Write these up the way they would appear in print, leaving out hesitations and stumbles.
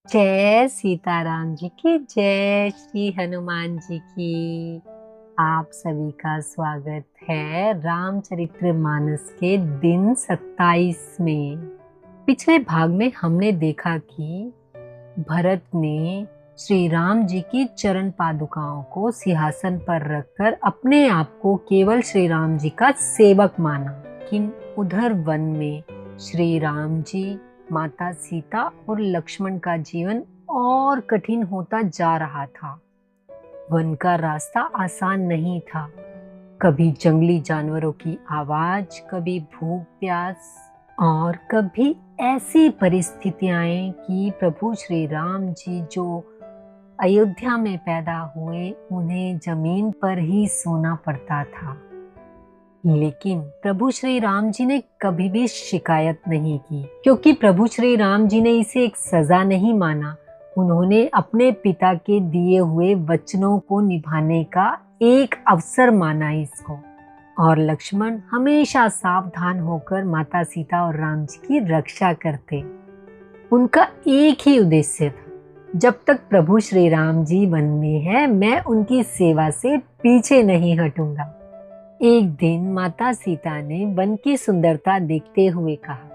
जय सीताराम जी की जय, श्री हनुमान जी की। आप सभी का स्वागत है रामचरितमानस के दिन 27 में। पिछले भाग में हमने देखा कि भरत ने श्री राम जी की चरण पादुकाओं को सिंहासन पर रखकर अपने आप को केवल श्री राम जी का सेवक माना। लेकिन उधर वन में श्री राम जी, माता सीता और लक्ष्मण का जीवन और कठिन होता जा रहा था। वन का रास्ता आसान नहीं था। कभी जंगली जानवरों की आवाज, कभी भूख प्यास और कभी ऐसी परिस्थितियां कि प्रभु श्री राम जी जो अयोध्या में पैदा हुए उन्हें जमीन पर ही सोना पड़ता था। लेकिन प्रभु श्री राम जी ने कभी भी शिकायत नहीं की, क्योंकि प्रभु श्री राम जी ने इसे एक सजा नहीं माना। उन्होंने अपने पिता के दिए हुए वचनों को निभाने का एक अवसर माना इसको। और लक्ष्मण हमेशा सावधान होकर माता सीता और राम जी की रक्षा करते। उनका एक ही उद्देश्य था, जब तक प्रभु श्री राम जी वन में है मैं उनकी सेवा से पीछे नहीं हटूंगा। एक दिन माता सीता ने वन की सुंदरता देखते हुए कहा,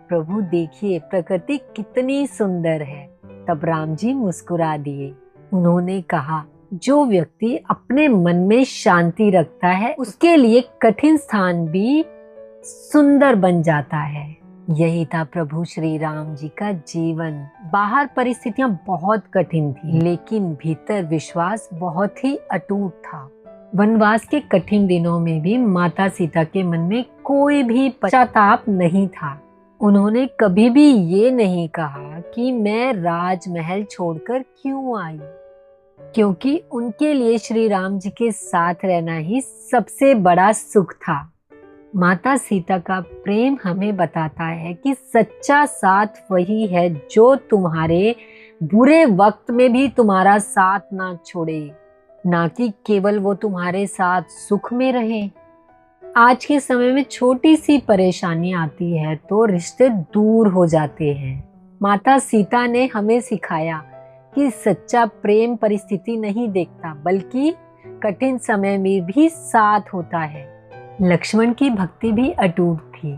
प्रभु देखिए प्रकृति कितनी सुंदर है। तब राम जी मुस्कुरा दिए। उन्होंने कहा, जो व्यक्ति अपने मन में शांति रखता है उसके लिए कठिन स्थान भी सुंदर बन जाता है। यही था प्रभु श्री राम जी का जीवन। बाहर परिस्थितियां बहुत कठिन थी, लेकिन भीतर विश्वास बहुत ही अटूट था। वनवास के कठिन दिनों में भी माता सीता के मन में कोई भी पश्चाताप नहीं था। उन्होंने कभी भी ये नहीं कहा कि मैं राजमहल छोड़कर क्यों आई, क्योंकि उनके लिए श्री राम जी के साथ रहना ही सबसे बड़ा सुख था। माता सीता का प्रेम हमें बताता है कि सच्चा साथ वही है जो तुम्हारे बुरे वक्त में भी तुम्हारा साथ ना छोड़े, ना कि केवल वो तुम्हारे साथ सुख में रहे। आज के समय में छोटी सी परेशानी आती है तो रिश्ते दूर हो जाते हैं। माता सीता ने हमें सिखाया कि सच्चा प्रेम परिस्थिति नहीं देखता, बल्कि कठिन समय में भी साथ होता है। लक्ष्मण की भक्ति भी अटूट थी।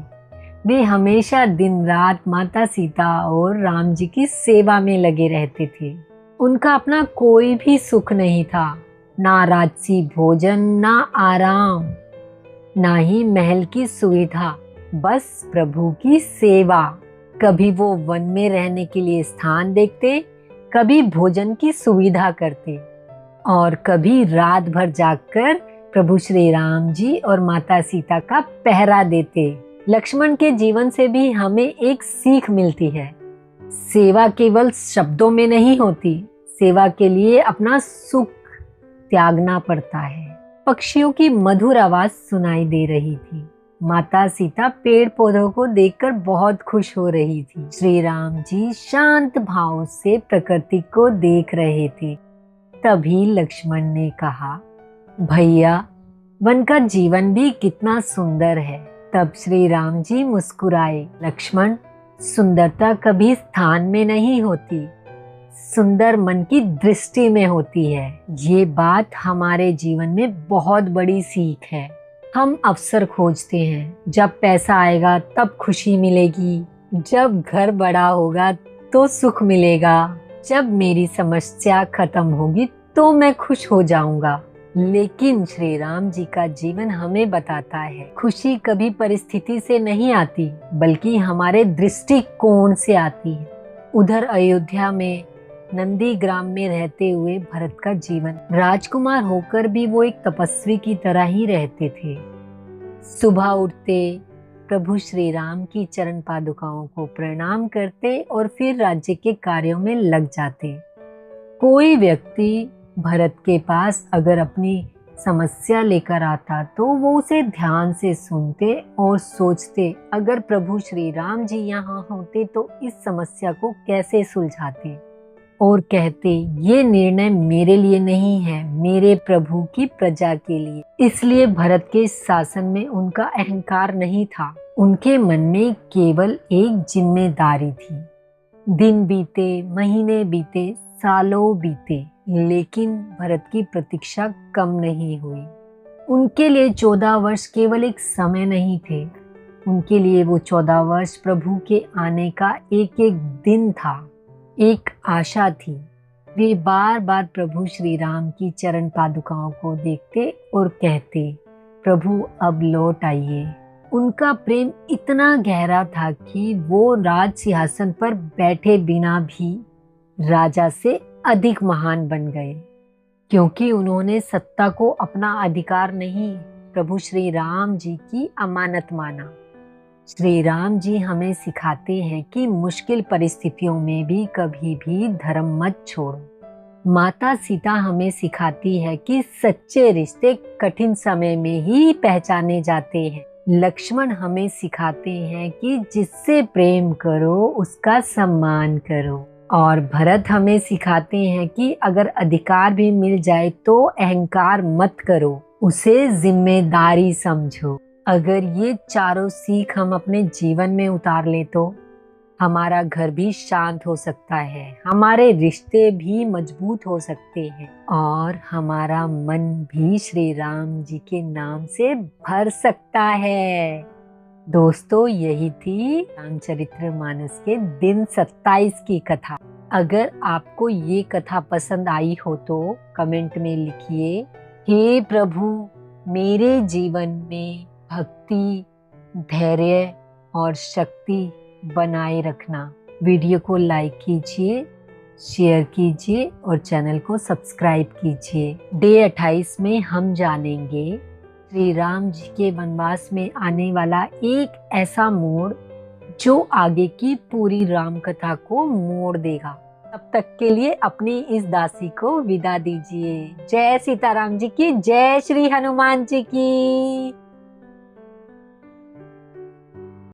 वे हमेशा दिन रात माता सीता और राम जी की सेवा में लगे रहते थे। उनका अपना कोई भी सुख नहीं था, ना राजसी भोजन, ना आराम, ना ही महल की सुविधा, बस प्रभु की सेवा। कभी वो वन में रहने के लिए स्थान देखते, कभी भोजन की सुविधा करते और कभी रात भर जागकर प्रभु श्री राम जी और माता सीता का पहरा देते। लक्ष्मण के जीवन से भी हमें एक सीख मिलती है। सेवा केवल शब्दों में नहीं होती, सेवा के लिए अपना सुख त्यागना पड़ता है। पक्षियों की मधुर आवाज सुनाई दे रही थी। माता सीता पेड़ पौधों को देखकर बहुत खुश हो रही थी। श्री राम जी शांत भाव से प्रकृति को देख रहे थे। तभी लक्ष्मण ने कहा, भैया वन का जीवन भी कितना सुंदर है। तब श्री राम जी मुस्कुराए, लक्ष्मण सुंदरता कभी स्थान में नहीं होती, सुंदर मन की दृष्टि में होती है। ये बात हमारे जीवन में बहुत बड़ी सीख है। हम अवसर खोजते हैं, जब पैसा आएगा तब खुशी मिलेगी, जब घर बड़ा होगा तो सुख मिलेगा, जब मेरी समस्या खत्म होगी तो मैं खुश हो जाऊंगा। लेकिन श्री राम जी का जीवन हमें बताता है, खुशी कभी परिस्थिति से नहीं आती, बल्कि हमारे दृष्टिकोण से आती है। उधर अयोध्या में नंदीग्राम में रहते हुए भरत का जीवन, राजकुमार होकर भी वो एक तपस्वी की तरह ही रहते थे। सुबह उठते, प्रभु श्री राम की चरण पादुकाओं को प्रणाम करते और फिर राज्य के कार्यों में लग जाते। कोई व्यक्ति भरत के पास अगर अपनी समस्या लेकर आता तो वो उसे ध्यान से सुनते और सोचते, अगर प्रभु श्री राम जी यहाँ होते तो इस समस्या को कैसे सुलझाते, और कहते, ये निर्णय मेरे लिए नहीं है, मेरे प्रभु की प्रजा के लिए। इसलिए भरत के शासन में उनका अहंकार नहीं था, उनके मन में केवल एक जिम्मेदारी थी। दिन बीते, महीने बीते, सालों बीते, लेकिन भरत की प्रतीक्षा कम नहीं हुई। उनके लिए 14 वर्ष केवल एक समय नहीं थे, उनके लिए वो 14 वर्ष प्रभु के आने का एक एक दिन था, एक आशा थी। वे बार बार प्रभु श्री राम की चरण पादुकाओं को देखते और कहते, प्रभु अब लौट आइए। उनका प्रेम इतना गहरा था कि वो राज सिंहासन पर बैठे बिना भी राजा से अधिक महान बन गए, क्योंकि उन्होंने सत्ता को अपना अधिकार नहीं, प्रभु श्री राम जी की अमानत माना। श्री राम जी हमें सिखाते हैं कि मुश्किल परिस्थितियों में भी कभी भी धर्म मत छोड़ो। माता सीता हमें सिखाती है कि सच्चे रिश्ते कठिन समय में ही पहचाने जाते हैं। लक्ष्मण हमें सिखाते हैं कि जिससे प्रेम करो उसका सम्मान करो। और भरत हमें सिखाते हैं कि अगर अधिकार भी मिल जाए तो अहंकार मत करो, उसे जिम्मेदारी समझो। अगर ये चारों सीख हम अपने जीवन में उतार ले तो हमारा घर भी शांत हो सकता है, हमारे रिश्ते भी मजबूत हो सकते हैं और हमारा मन भी श्री राम जी के नाम से भर सकता है। दोस्तों, यही थी रामचरितमानस के दिन 27 की कथा। अगर आपको ये कथा पसंद आई हो तो कमेंट में लिखिए, हे प्रभु मेरे जीवन में भक्ति, धैर्य और शक्ति बनाए रखना। वीडियो को लाइक कीजिए, शेयर कीजिए और चैनल को सब्सक्राइब कीजिए। डे 28 में हम जानेंगे श्री राम जी के वनवास में आने वाला एक ऐसा मोड़ जो आगे की पूरी राम कथा को मोड़ देगा। तब तक के लिए अपनी इस दासी को विदा दीजिए। जय सीताराम जी की, जय श्री हनुमान जी की।